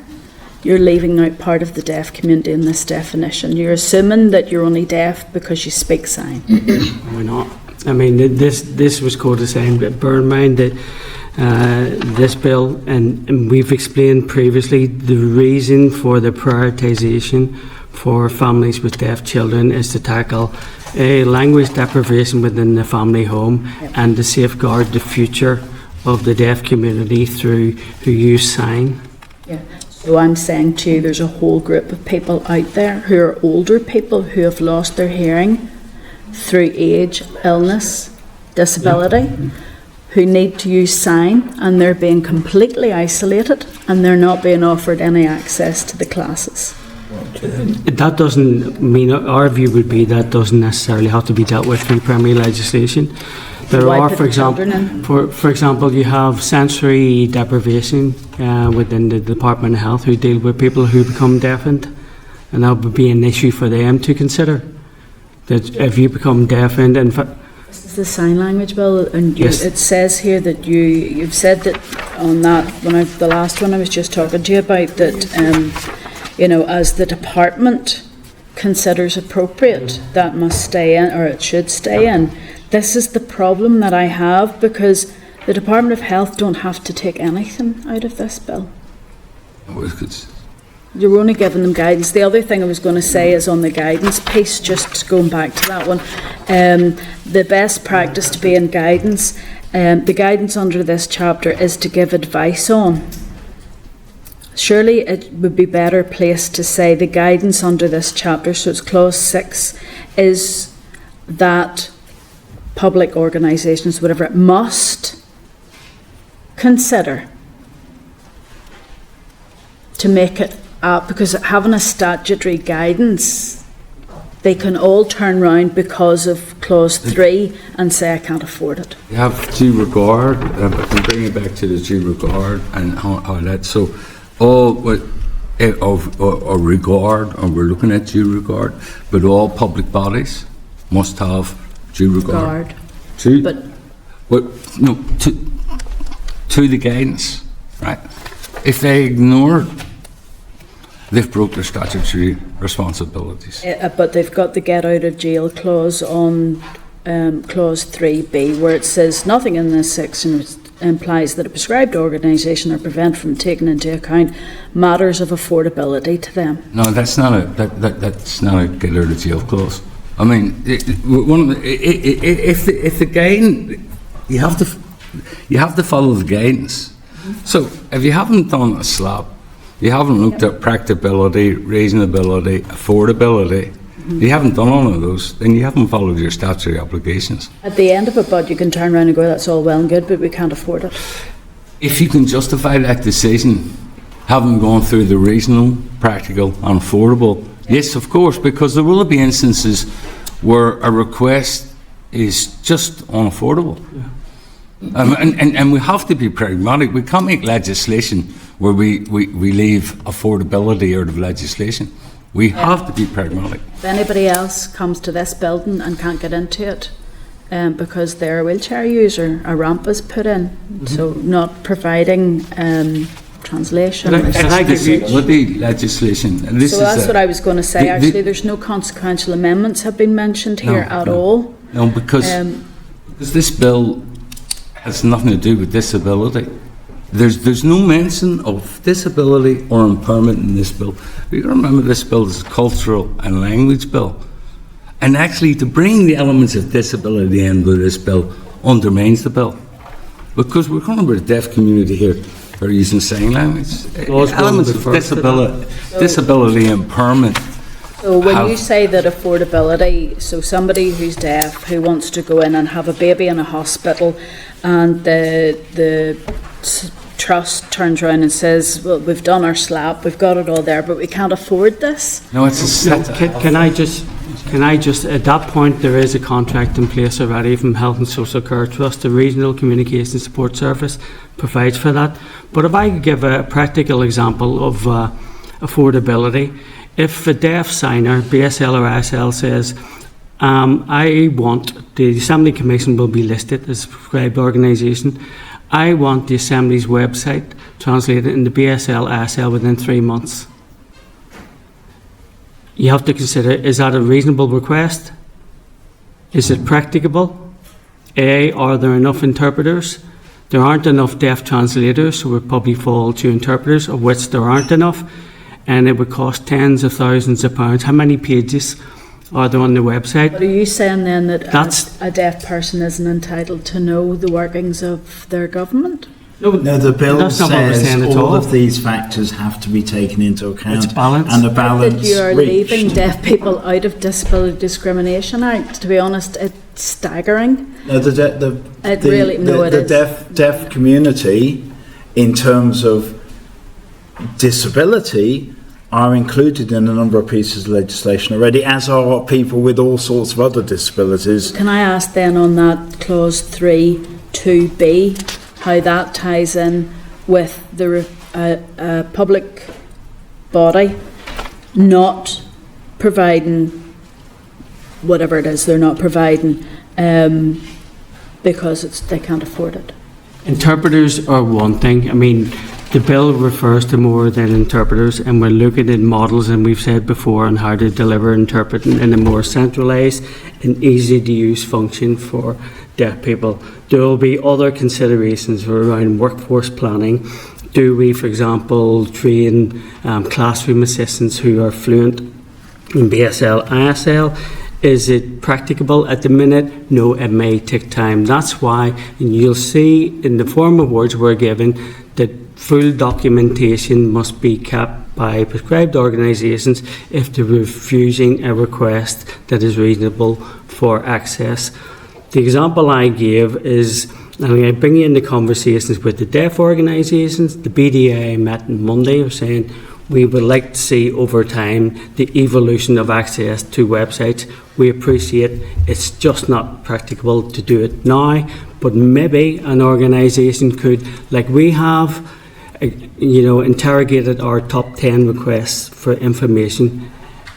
You're leaving out part of the deaf community in this definition. You're assuming that you're only deaf because you speak sign. We're not. I mean, this was quoted saying, but bear in mind that this bill, and we've explained previously, the reason for the prioritisation for families with deaf children is to tackle language deprivation within the family home and to safeguard the future of the deaf community through who use sign. Yeah. So I'm saying to you, there's a whole group of people out there who are older people who have lost their hearing through age, illness, disability, who need to use sign, and they're being completely isolated and they're not being offered any access to the classes. That doesn't mean, our view would be that doesn't necessarily have to be dealt with through primary legislation. There Why are, put for the example, children in? for example, you have sensory deprivation within the Department of Health who deal with people who become deafened, and that would be an issue for them to consider. That if you become deafened, in fact, This is the sign language bill, and Yes. it says here that you've said that on that, the last one I was just talking to you about, that as the department considers appropriate, that must stay in, or it should stay in. This is the problem that I have, because the Department of Health don't have to take anything out of this bill. You're only giving them guidance. The other thing I was going to say is on the guidance piece, just going back to that one, the best practice to be in guidance, the guidance under this chapter is to give advice on. Surely it would be better placed to say the guidance under this chapter, so it's clause 6, is that public organisations, whatever, it must consider to make it up, because having a statutory guidance, they can all turn round because of clause 3 and say I can't afford it. You have due regard, I can bring it back to the due regard and how that, so all of regard, or we're looking at due regard, but all public bodies must have due regard. To the guidance, right? If they ignore it, they've broke their statutory responsibilities. But they've got the get out of jail clause on clause 3b, where it says nothing in this section implies that a prescribed organisation are prevented from taking into account matters of affordability to them. No, that's not a get out of jail clause. I mean, if the guidance, you have to follow the guidance. So if you haven't done a slap, you haven't looked at practicability, reasonability, affordability, you haven't done all of those, then you haven't followed your statutory obligations. At the end of a budget, you can turn around and go, that's all well and good, but we can't afford it. If you can justify that decision, having gone through the reasonable, practical and affordable, yes, of course, because there will be instances where a request is just unaffordable. Yeah. And we have to be pragmatic. We can't make legislation where we leave affordability out of legislation. We have to be pragmatic. If anybody else comes to this building and can't get into it because they're a wheelchair user, a ramp is put in, so not providing translation. Disability legislation. And so that's what I was going to say. Actually, there's no consequential amendments have been mentioned here at all. No, because this bill has nothing to do with disability. There's no mention of disability or impairment in this bill. You got to remember this bill is a cultural and language bill. And actually to bring the elements of disability into this bill undermines the bill. Because we're talking about a deaf community here who are using sign language. Elements of disability impairment. So when you say that affordability, so somebody who's deaf who wants to go in and have a baby in a hospital, and the trust turns around and says, well, we've done our slap, we've got it all there, but we can't afford this. No, it's a can I just at that point there is a contract in place already from Health and Social Care Trust. The Regional Communication Support Service provides for that. But if I could give a practical example of affordability, if a deaf signer, BSL or ISL, says, I want, the Assembly Commission will be listed as a prescribed organisation, I want the Assembly's website translated into BSL, ISL within 3 months. You have to consider, is that a reasonable request? Is it practicable? Are there enough interpreters? There aren't enough deaf translators, so it would probably fall to interpreters, of which there aren't enough, and it would cost tens of thousands of pounds. How many pages are there on the website? But are you saying then that a deaf person isn't entitled to know the workings of their government? No, the bill says all of these factors have to be taken into account. It's balanced. And the balance that you're reached. leaving deaf people out of Disability Discrimination Act. To be honest, it's staggering. No, the deaf community, in terms of disability, are included in a number of pieces of legislation already, as are people with all sorts of other disabilities. Can I ask then on that clause 3 2b, how that ties in with the public body not providing whatever it is they're not providing because they can't afford it? Interpreters are one thing. I mean, the bill refers to more than interpreters, and we're looking at models, and we've said before, on how to deliver interpreting in a more centralised and easy to use function for deaf people. There will be other considerations around workforce planning. Do we, for example, train classroom assistants who are fluent in BSL, ISL? Is it practicable at the minute? No, it may take time. That's why, and you'll see in the form of words we're given, that full documentation must be kept by prescribed organisations if they're refusing a request that is reasonable for access. The example I gave is, and I bring you into conversations with the deaf organisations. The BDA met on Monday, are saying we would like to see over time the evolution of access to websites. We appreciate it's just not practicable to do it now, but maybe an organisation could, like we have, interrogated our top 10 requests for information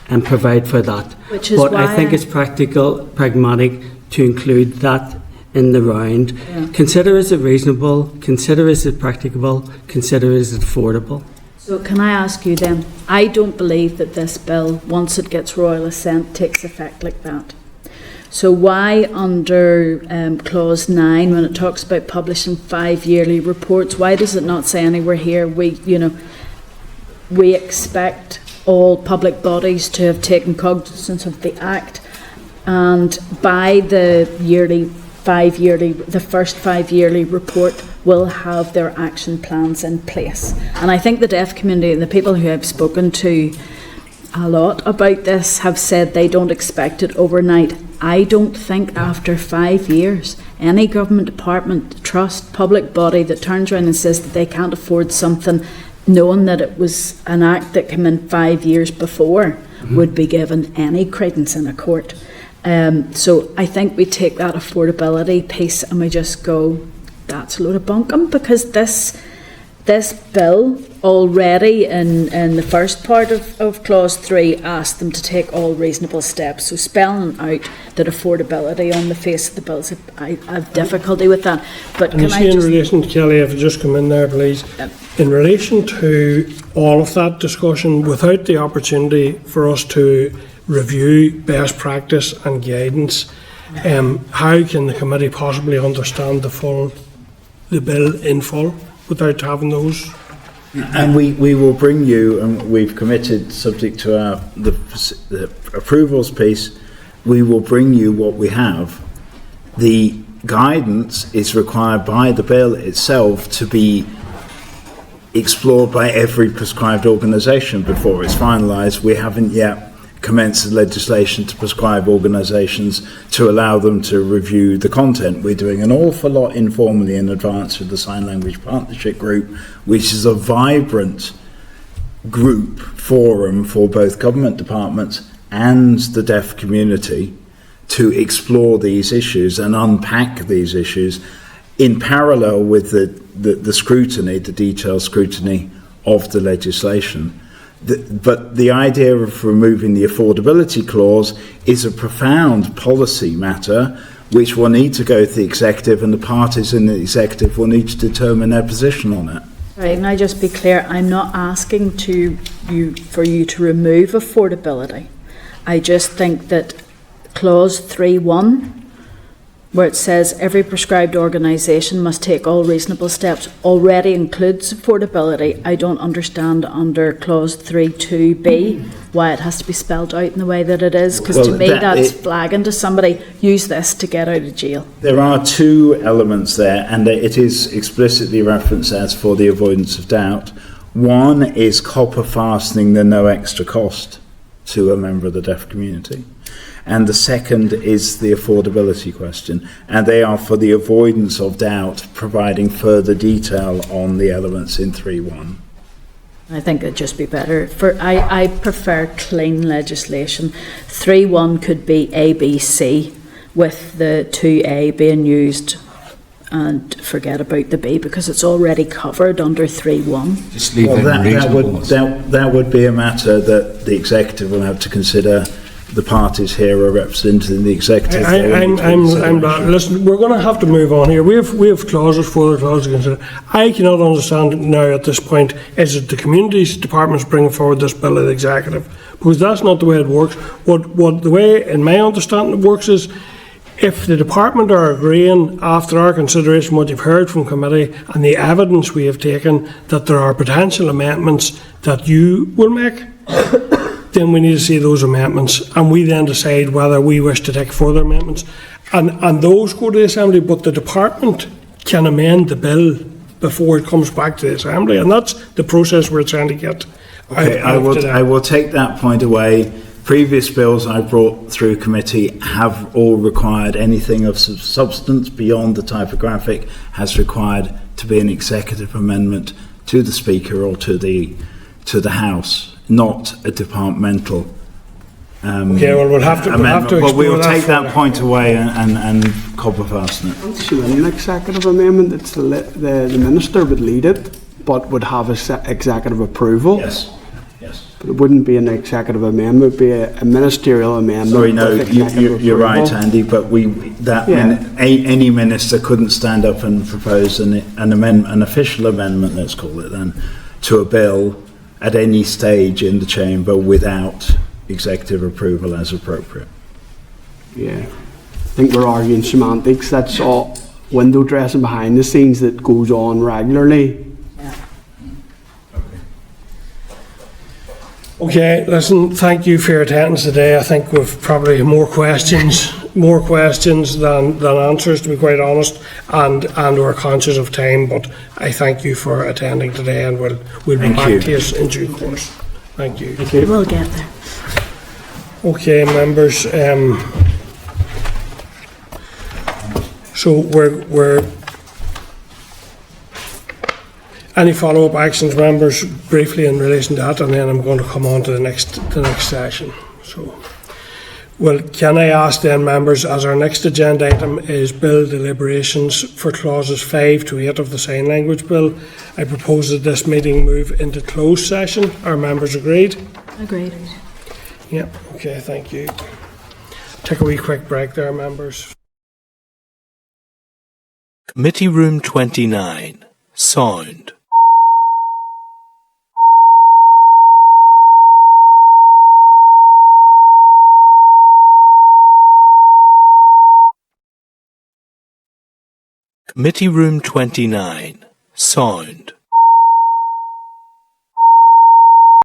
and provide for that. But I think it's pragmatic to include that in the round. Yeah. Consider is it reasonable, consider is it practicable, consider is it affordable. So can I ask you then, I don't believe that this bill, once it gets royal assent, takes effect like that. So why under clause 9, when it talks about publishing 5 yearly reports, why does it not say anywhere here we expect all public bodies to have taken cognizance of the Act, and by the first 5 yearly report will have their action plans in place? And I think the deaf community and the people who I've spoken to a lot about this have said they don't expect it overnight. I don't think after 5 years any government department, trust, public body that turns around and says that they can't afford something, knowing that it was an act that came in 5 years before, would be given any credence in a court. So I think we take that affordability piece and we just go, that's a load of bunkum, because this bill already in the first part of clause 3 asked them to take all reasonable steps. So spelling out that affordability on the face of the bills, I have difficulty with that. But and in relation to Kelly, if I just come in there, please. In relation to all of that discussion, without the opportunity for us to review best practice and guidance, how can the committee possibly understand the bill in full? without having those. And we will bring you, and we've committed, subject to the approvals piece, we will bring you what we have. The guidance is required by the bill itself to be explored by every prescribed organisation before it's finalised. We haven't yet commenced the legislation to prescribe organisations to allow them to review the content. We're doing an awful lot informally in advance with the Sign Language Partnership Group, which is a vibrant group forum for both government departments and the deaf community to explore these issues and unpack these issues in parallel with the scrutiny, the detailed scrutiny of the legislation. But the idea of removing the affordability clause is a profound policy matter which will need to go to the executive, and the parties in the executive will need to determine their position on it. Right, and I just be clear, I'm not asking for you to remove affordability. I just think that clause 3.1, where it says every prescribed organisation must take all reasonable steps, already includes affordability. I don't understand under clause 3.2b why it has to be spelled out in the way that it is, because to me that's flagging to somebody, use this to get out of jail. There are two elements there, and it is explicitly referenced as for the avoidance of doubt. One is copper fastening the no extra cost to a member of the deaf community. And the second is the affordability question, and they are for the avoidance of doubt, providing further detail on the elements in 3.1. I think it'd just be better. I prefer clean legislation. 3.1 could be A, B, C, with the 2A being used, and forget about the B because it's already covered under 3.1. Just leave that would be a matter that the executive will have to consider. The parties here are representing the executive. Listen, we're going to have to move on here. We have clauses, further clauses to consider. I cannot understand now at this point, is it the communities departments bringing forward this bill to the executive? Because that's not the way it works. What the way, in my understanding, it works is if the department are agreeing after our consideration what you've heard from committee and the evidence we have taken that there are potential amendments that you will make, then we need to see those amendments, and we then decide whether we wish to take further amendments, and those go to the Assembly, but the department can amend the bill before it comes back to the Assembly, and that's the process we're trying to get. Okay, I will take that point away. Previous bills I brought through committee have all required anything of substance beyond the typographic has required to be an executive amendment to the Speaker or to the House, not a departmental okay, well, we'll have to but we'll take that point away and copper fasten it. Once you win an executive amendment, it's the minister would lead it, but would have executive approval. Yes. But it wouldn't be an executive amendment; it would be a ministerial amendment. Sorry, no, you're right, Andy. But any minister couldn't stand up and propose an official amendment, let's call it then, to a bill at any stage in the chamber without executive approval as appropriate. Yeah, I think we're arguing semantics. That's all window dressing behind the scenes that goes on regularly. Okay, listen, thank you for your attendance today. I think we've probably more questions than answers, to be quite honest, and we're conscious of time, but I thank you for attending today, and we'll be back to you in due course. Thank you. We'll get there. Okay, members, so we're any follow-up actions, members, briefly in relation to that, and then I'm going to come on to the next session. So, well, can I ask then, members, as our next agenda item is bill deliberations for clauses 5 to 8 of the Sign Language Bill, I propose that this meeting move into closed session. Are members agreed? Agreed. Yep. Okay, thank you. Take a wee quick break there, members. Committee Room 29. Sound. Committee Room 29. Sound.